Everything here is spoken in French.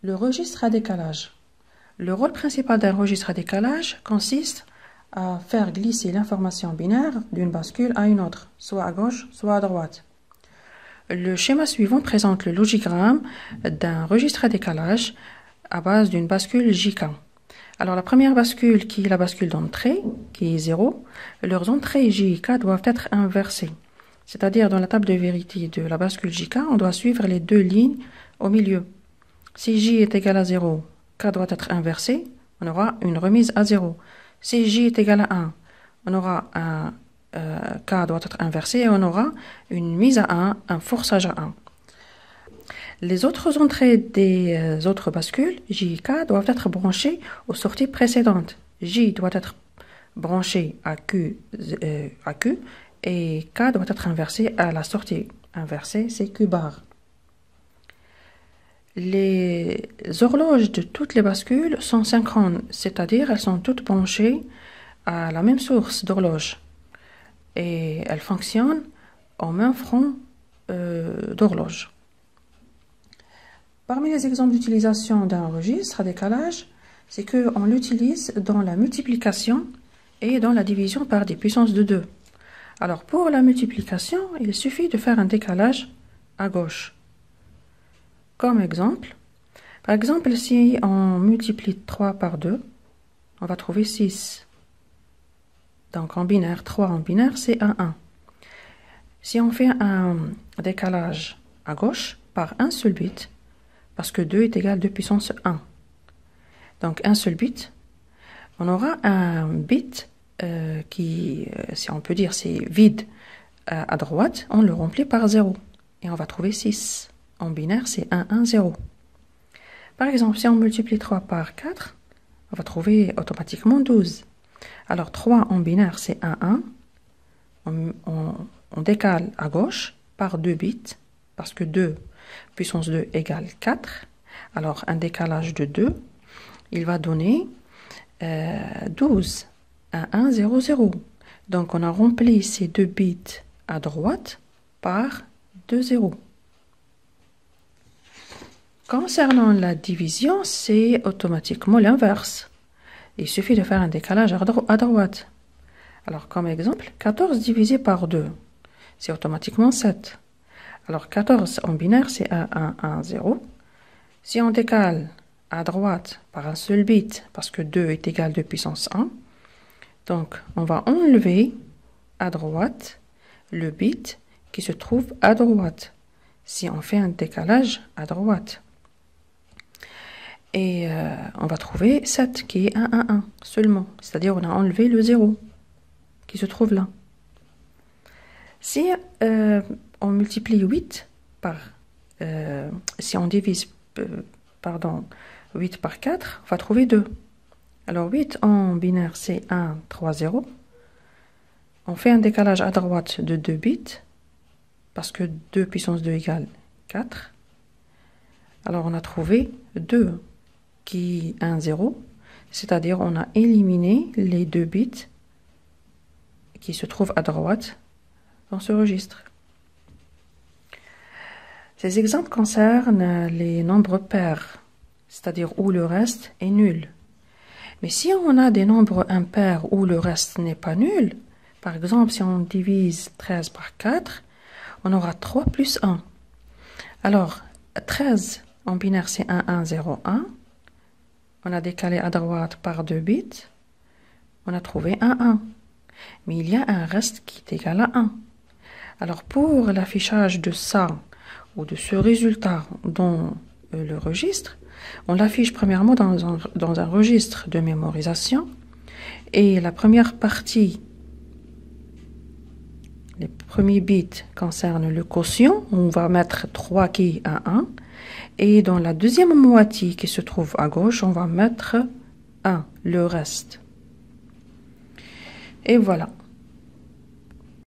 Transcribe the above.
Le registre à décalage. Le rôle principal d'un registre à décalage consiste à faire glisser l'information binaire d'une bascule à une autre, soit à gauche, soit à droite. Le schéma suivant présente le logigramme d'un registre à décalage à base d'une bascule JK. Alors la première bascule, qui est la bascule d'entrée, qui est 0, leurs entrées J et K doivent être inversées. C'est-à-dire dans la table de vérité de la bascule JK, on doit suivre les deux lignes au milieu. Si J est égal à 0, K doit être inversé, on aura une remise à 0. Si J est égal à 1, on aura un K doit être inversé et on aura une mise à 1, un forçage à 1. Les autres entrées des autres bascules, J et K, doivent être branchées aux sorties précédentes. J doit être branché à Q et K doit être inversé à la sortie inversée, c'est Q bar. Les horloges de toutes les bascules sont synchrones, c'est-à-dire elles sont toutes branchées à la même source d'horloge et elles fonctionnent au même front d'horloge. Parmi les exemples d'utilisation d'un registre à décalage, c'est qu'on l'utilise dans la multiplication et dans la division par des puissances de 2. Alors pour la multiplication, il suffit de faire un décalage à gauche. Comme exemple, par exemple, si on multiplie 3 par 2, on va trouver 6. Donc en binaire, 3 en binaire, c'est 1, 1. Si on fait un décalage à gauche par un seul bit, parce que 2 est égal à 2 puissance 1. Donc un seul bit, on aura un bit qui, si on peut dire, c'est vide à droite, on le remplit par 0. Et on va trouver 6. En binaire, c'est 1, 1, 0. Par exemple, si on multiplie 3 par 4, on va trouver automatiquement 12. Alors 3 en binaire, c'est 1, 1. On décale à gauche par 2 bits, parce que 2 puissance 2 égale 4. Alors un décalage de 2, il va donner 12. 1, 1, 0, 0. Donc on a rempli ces 2 bits à droite par 2 zéros. Concernant la division, c'est automatiquement l'inverse. Il suffit de faire un décalage à droite. Alors comme exemple, 14 divisé par 2, c'est automatiquement 7. Alors 14 en binaire, c'est 1, 1, 1, 0. Si on décale à droite par un seul bit, parce que 2 est égal à 2 puissance 1, donc on va enlever à droite le bit qui se trouve à droite, si on fait un décalage à droite. Et on va trouver 7 qui est 1, 1, 1 seulement, c'est-à-dire on a enlevé le 0 qui se trouve là. Si on multiplie 8 par, si on divise 8 par 4, on va trouver 2. Alors 8 en binaire, c'est 1, 3, 0. On fait un décalage à droite de 2 bits, parce que 2 puissance 2 égale 4. Alors on a trouvé 2 qui est 1, 0, c'est-à-dire on a éliminé les 2 bits qui se trouvent à droite dans ce registre. Ces exemples concernent les nombres pairs, c'est-à-dire où le reste est nul. Mais si on a des nombres impairs où le reste n'est pas nul, par exemple si on divise 13 par 4, on aura 3 plus 1. Alors 13 en binaire c'est 1, 1, 0, 1. On a décalé à droite par 2 bits, on a trouvé 1, 1. Mais il y a un reste qui est égal à 1. Alors pour l'affichage de ça, ou de ce résultat dans le registre, on l'affiche premièrement dans un registre de mémorisation. Et la première partie, les premiers bits concernent le quotient. On va mettre 3 qui est à 1. Et dans la deuxième moitié qui se trouve à gauche, on va mettre 1, le reste. Et voilà.